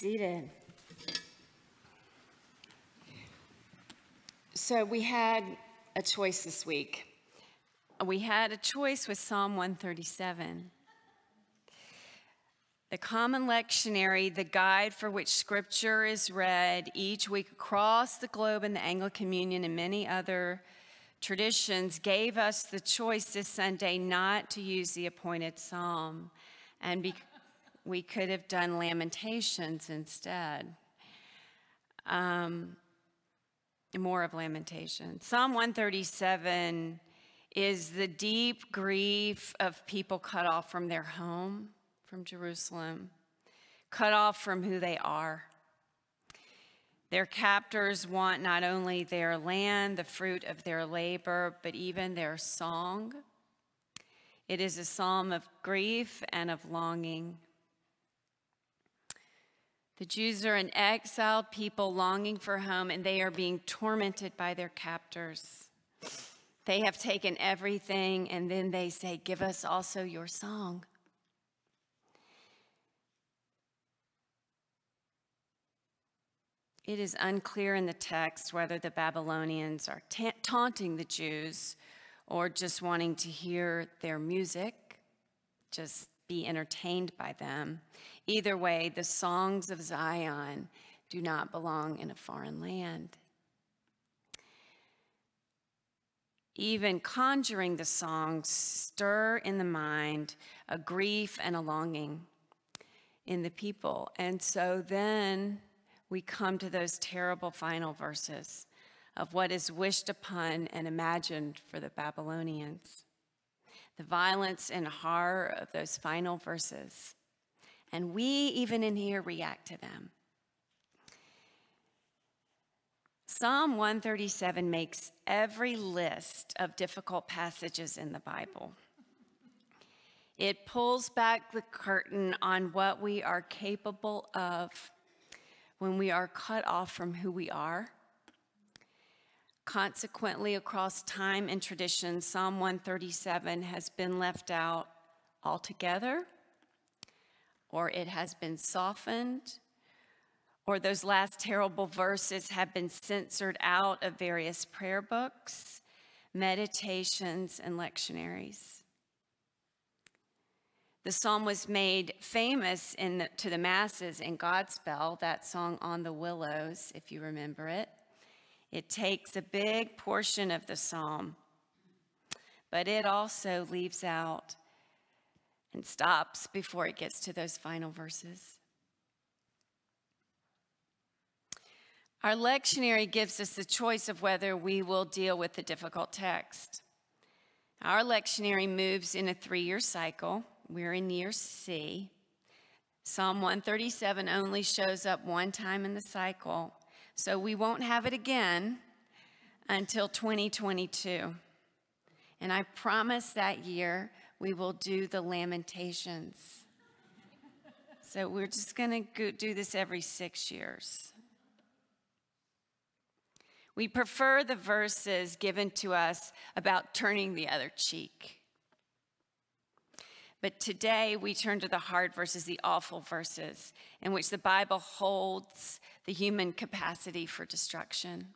seated. So we had a choice this week. We had a choice with Psalm 137. The Common Lectionary, the guide for which Scripture is read each week across the globe in the Anglican Communion and many other traditions, gave us the choice this Sunday not to use the appointed psalm, and we could have done Lamentations instead. More of Lamentations. Psalm 137 is the deep grief of people cut off from their home, from Jerusalem, cut off from who they are. Their captors want not only their land, the fruit of their labor, but even their song. It is a psalm of grief and of longing. The Jews are an exiled people longing for home, and they are being tormented by their captors. They have taken everything, and then they say, "Give us also your song." It is unclear in the text whether the Babylonians are taunting the Jews or just wanting to hear their music, just be entertained by them. Either way, the songs of Zion do not belong in a foreign land. Even conjuring the songs stir in the mind a grief and a longing in the people. And so then we come to those terrible final verses of what is wished upon and imagined for the Babylonians. The violence and horror of those final verses. And we, even in here, react to them. Psalm 137 makes every list of difficult passages in the Bible. It pulls back the curtain on what we are capable of when we are cut off from who we are. Consequently, across time and tradition, Psalm 137 has been left out altogether, or it has been softened, or those last terrible verses have been censored out of various prayer books, meditations, and lectionaries. The psalm was made famous to the masses in Godspell, that song On the Willows, if you remember it. It takes a big portion of the psalm, but it also leaves out and stops before it gets to those final verses. Our lectionary gives us the choice of whether we will deal with the difficult text. Our lectionary moves in a 3-year cycle. We're in year C. Psalm 137 only shows up one time in the cycle, so we won't have it again until 2022. And I promise that year we will do the Lamentations. So we're just going to do this every 6 years. We prefer the verses given to us about turning the other cheek. But today we turn to the hard verses, the awful verses, in which the Bible holds the human capacity for destruction.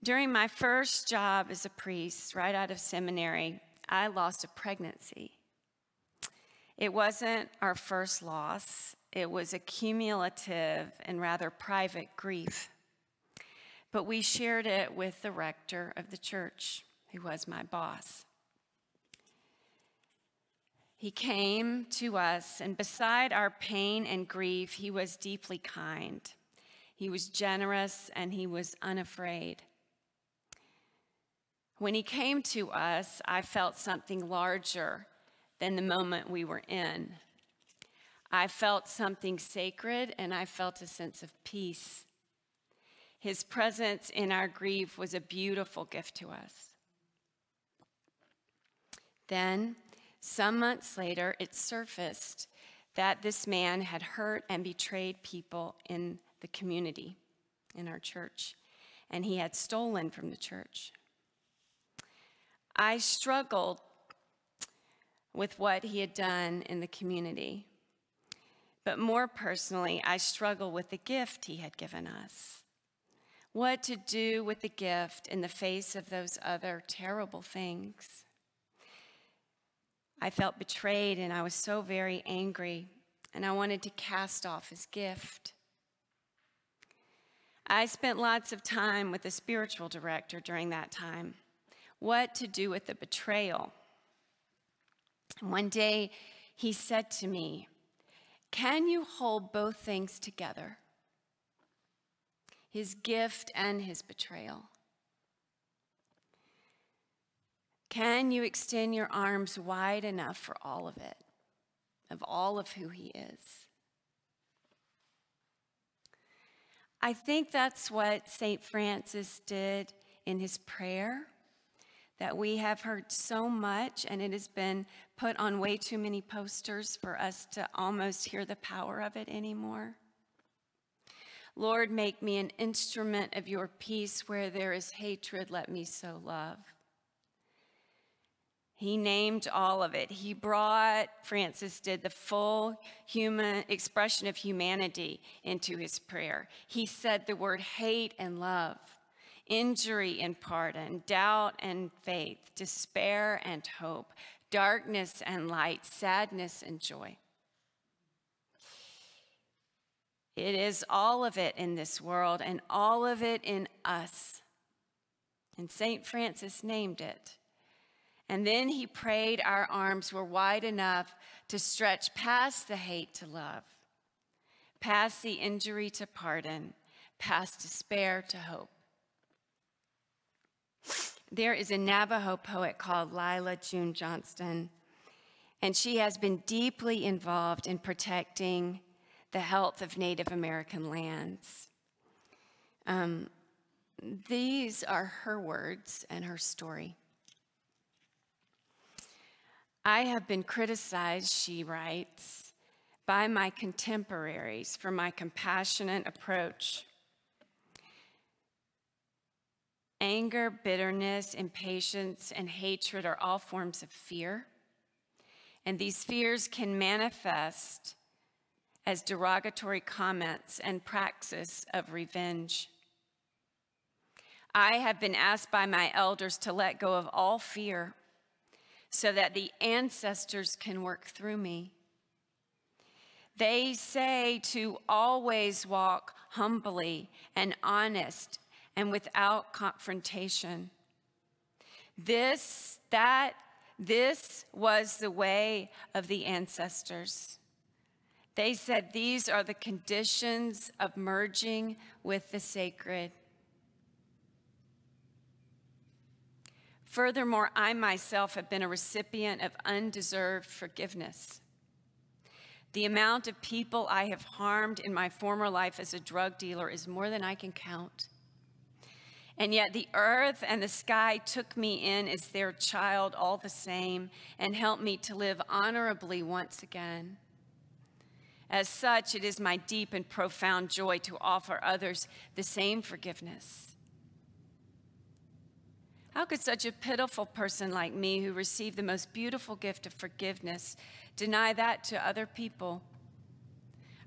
During my first job as a priest, right out of seminary, I lost a pregnancy. It wasn't our first loss. It was a cumulative and rather private grief. But we shared it with the rector of the church, who was my boss. He came to us, and beside our pain and grief, he was deeply kind. He was generous, and he was unafraid. When he came to us, I felt something larger than the moment we were in. I felt something sacred, and I felt a sense of peace. His presence in our grief was a beautiful gift to us. Then, some months later, it surfaced that this man had hurt and betrayed people in the community, in our church, and he had stolen from the church. I struggled with what he had done in the community But more personally, I struggle with the gift he had given us. What to do with the gift in the face of those other terrible things. I felt betrayed and I was so very angry, and I wanted to cast off his gift. I spent lots of time with the spiritual director during that time. What to do with the betrayal? One day he said to me, "Can you hold both things together? His gift and his betrayal. Can you extend your arms wide enough for all of it, of all of who he is?" I think that's what St. Francis did in his prayer that we have heard so much, and it has been put on way too many posters for us to almost hear the power of it anymore. Lord, make me an instrument of your peace. Where there is hatred, let me sow love. He named all of it. He brought, Francis did, the full human expression of humanity into his prayer. He said the word hate and love, injury and pardon, doubt and faith, despair and hope, darkness and light, sadness and joy. It is all of it in this world and all of it in us. And St. Francis named it. And then he prayed our arms were wide enough to stretch past the hate to love, past the injury to pardon, past despair to hope. There is a Navajo poet called Lila June Johnston, and she has been deeply involved in protecting the health of Native American lands. These are her words and her story. "I have been criticized," she writes, "by my contemporaries for my compassionate approach. Anger, bitterness, impatience, and hatred are all forms of fear, and these fears can manifest as derogatory comments and praxis of revenge. I have been asked by my elders to let go of all fear so that the ancestors can work through me. They say to always walk humbly and honest and without confrontation. This was the way of the ancestors. They said these are the conditions of merging with the sacred. Furthermore, I myself have been a recipient of undeserved forgiveness. The amount of people I have harmed in my former life as a drug dealer is more than I can count. And yet the earth and the sky took me in as their child all the same and helped me to live honorably once again. As such, it is my deep and profound joy to offer others the same forgiveness. How could such a pitiful person like me, who received the most beautiful gift of forgiveness, deny that to other people?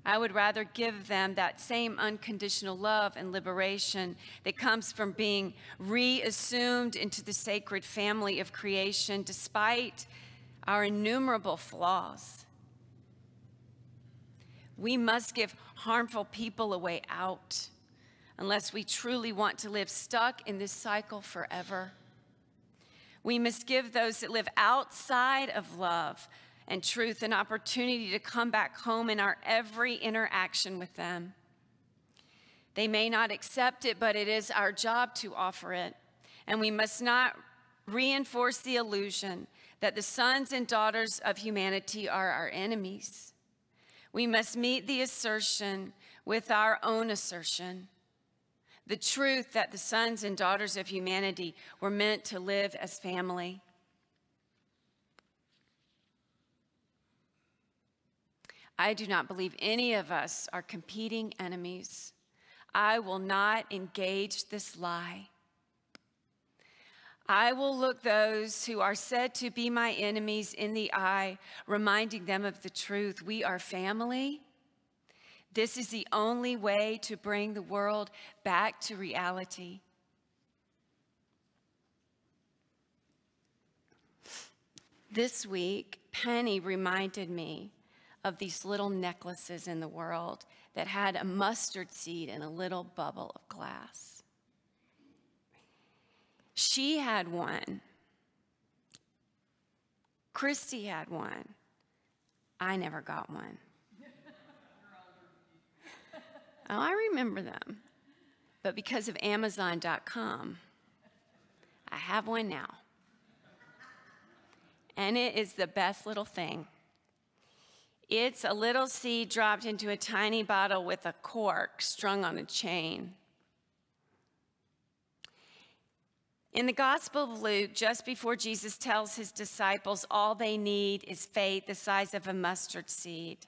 I would rather give them that same unconditional love and liberation that comes from being reassumed into the sacred family of creation despite our innumerable flaws. We must give harmful people a way out unless we truly want to live stuck in this cycle forever. We must give those that live outside of love and truth an opportunity to come back home in our every interaction with them. They may not accept it, but it is our job to offer it. And we must not reinforce the illusion that the sons and daughters of humanity are our enemies. We must meet the assertion with our own assertion. The truth that the sons and daughters of humanity were meant to live as family. I do not believe any of us are competing enemies. I will not engage this lie. I will look those who are said to be my enemies in the eye, reminding them of the truth. We are family, This is the only way to bring the world back to reality. This week, Penny reminded me of these little necklaces in the world that had a mustard seed in a little bubble of glass. She had one. Christy had one. I never got one. Oh, I remember them. But because of Amazon.com, I have one now. And it is the best little thing. It's a little seed dropped into a tiny bottle with a cork strung on a chain. In the Gospel of Luke, just before Jesus tells his disciples all they need is faith the size of a mustard seed,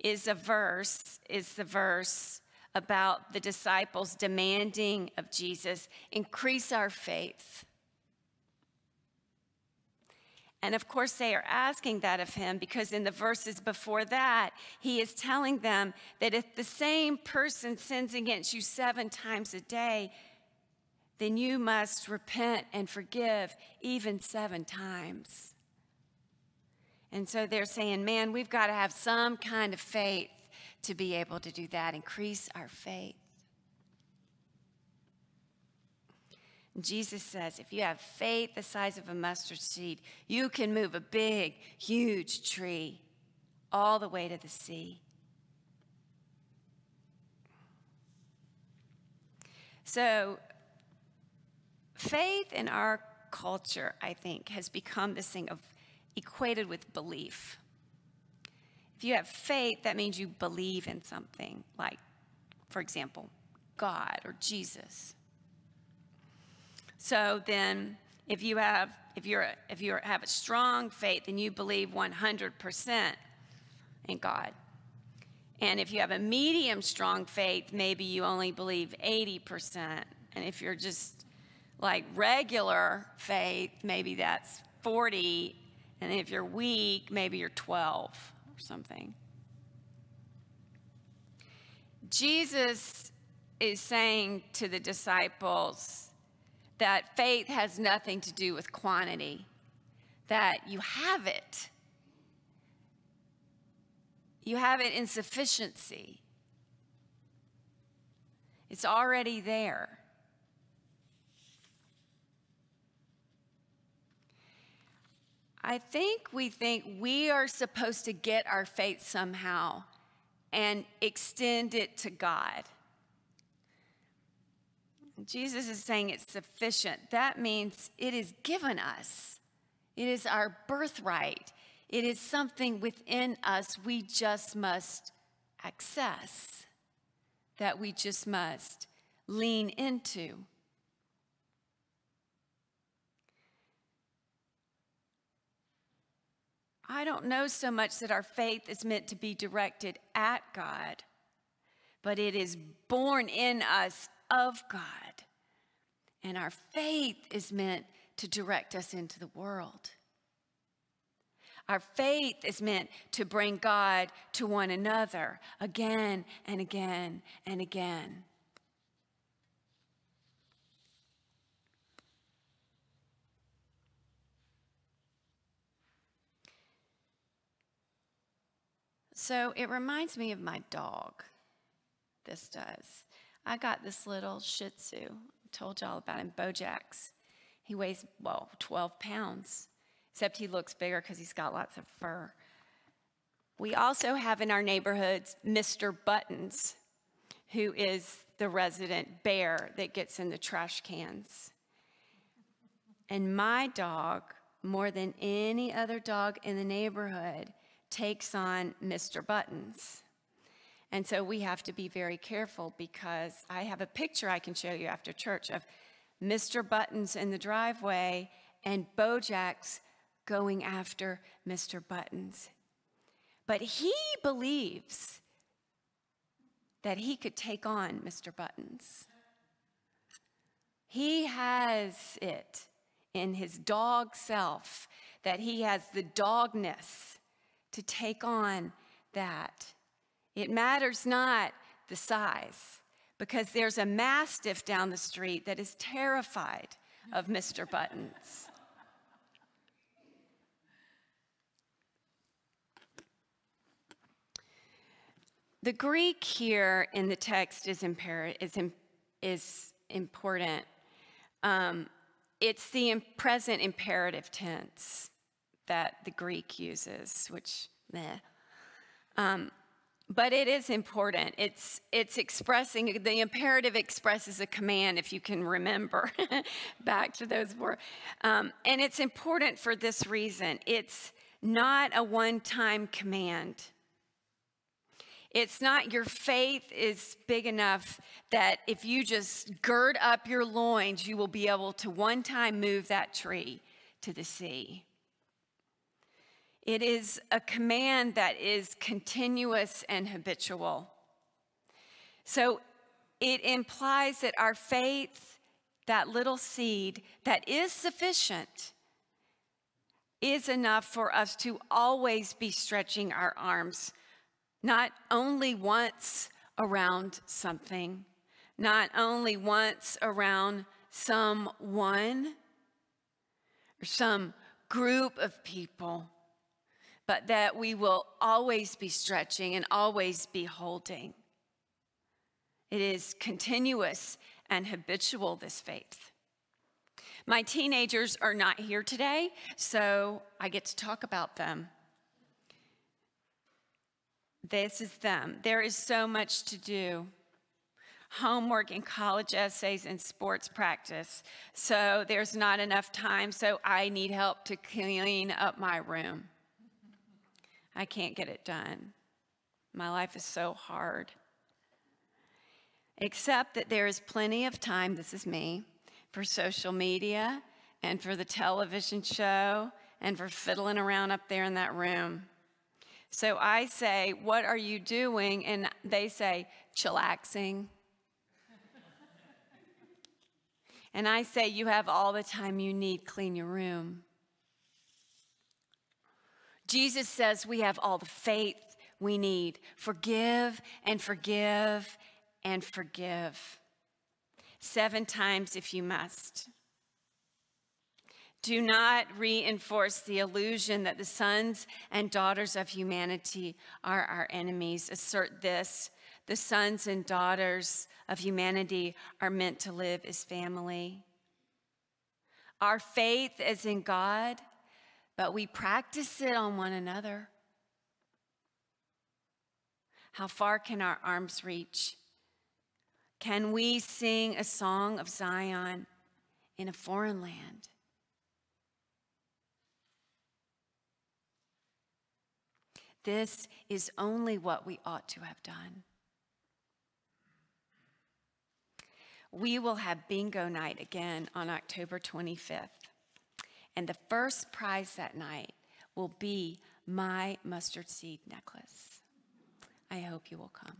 is the verse about the disciples demanding of Jesus, increase our faith. And of course, they are asking that of him because in the verses before that, he is telling them that if the same person sins against you 7 times a day, then you must repent and forgive even 7 times. And so they're saying, man, we've got to have some kind of faith to be able to do that, increase our faith. Jesus says, if you have faith the size of a mustard seed, you can move a big, huge tree all the way to the sea. So, faith in our culture, I think, has become this thing of equated with belief. If you have faith, that means you believe in something, like, for example, God or Jesus. So then, if you have a strong faith, then you believe 100% in God. And if you have a medium strong faith, maybe you only believe 80%. And if you're just like regular faith, maybe that's 40. And if you're weak, maybe you're 12 or something. Jesus is saying to the disciples that faith has nothing to do with quantity, that you have it. You have it in sufficiency. It's already there. I think we are supposed to get our faith somehow and extend it to God. Jesus is saying it's sufficient. That means it is given us. It is our birthright. It is something within us we just must access, that we just must lean into. I don't know so much that our faith is meant to be directed at God, but it is born in us of God. And our faith is meant to direct us into the world. Our faith is meant to bring God to one another again and again and again. So it reminds me of my dog. This does. I got this little Shih Tzu. I told y'all about him, Bojack's. He weighs, 12 pounds, except he looks bigger because he's got lots of fur. We also have in our neighborhoods Mr. Buttons, who is the resident bear that gets in the trash cans. And my dog, more than any other dog in the neighborhood, takes on Mr. Buttons. And so we have to be very careful because I have a picture I can show you after church of Mr. Buttons in the driveway and Bojack's going after Mr. Buttons. But he believes that he could take on Mr. Buttons. He has it in his dog self that he has the dogness to take on that. It matters not the size, because there's a mastiff down the street that is terrified of Mr. Buttons. The Greek here in the text is important. It's the present imperative tense that the Greek uses, which, but it is important. It's expressing, the imperative expresses a command, if you can remember back to those words. And it's important for this reason. It's not a one-time command. It's not your faith is big enough that if you just gird up your loins, you will be able to one time move that tree to the sea. It is a command that is continuous and habitual. So it implies that our faith, that little seed that is sufficient, is enough for us to always be stretching our arms, not only once around something, not only once around someone or some group of people, but that we will always be stretching and always be holding. It is continuous and habitual, this faith. My teenagers are not here today, so I get to talk about them. This is them. There is so much to do. Homework and college essays and sports practice. So there's not enough time, so I need help to clean up my room. I can't get it done. My life is so hard. Except that there is plenty of time, this is me, for social media and for the television show and for fiddling around up there in that room. So I say, what are you doing? And they say, chillaxing. And I say, you have all the time you need, clean your room. Jesus says we have all the faith we need. Forgive and forgive and forgive. 7 times if you must. Do not reinforce the illusion that the sons and daughters of humanity are our enemies. Assert this: the sons and daughters of humanity are meant to live as family. Our faith is in God, but we practice it on one another. How far can our arms reach? Can we sing a song of Zion in a foreign land? This is only what we ought to have done. We will have bingo night again on October 25th. And the first prize that night will be my mustard seed necklace. I hope you will come.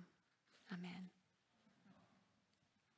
Amen.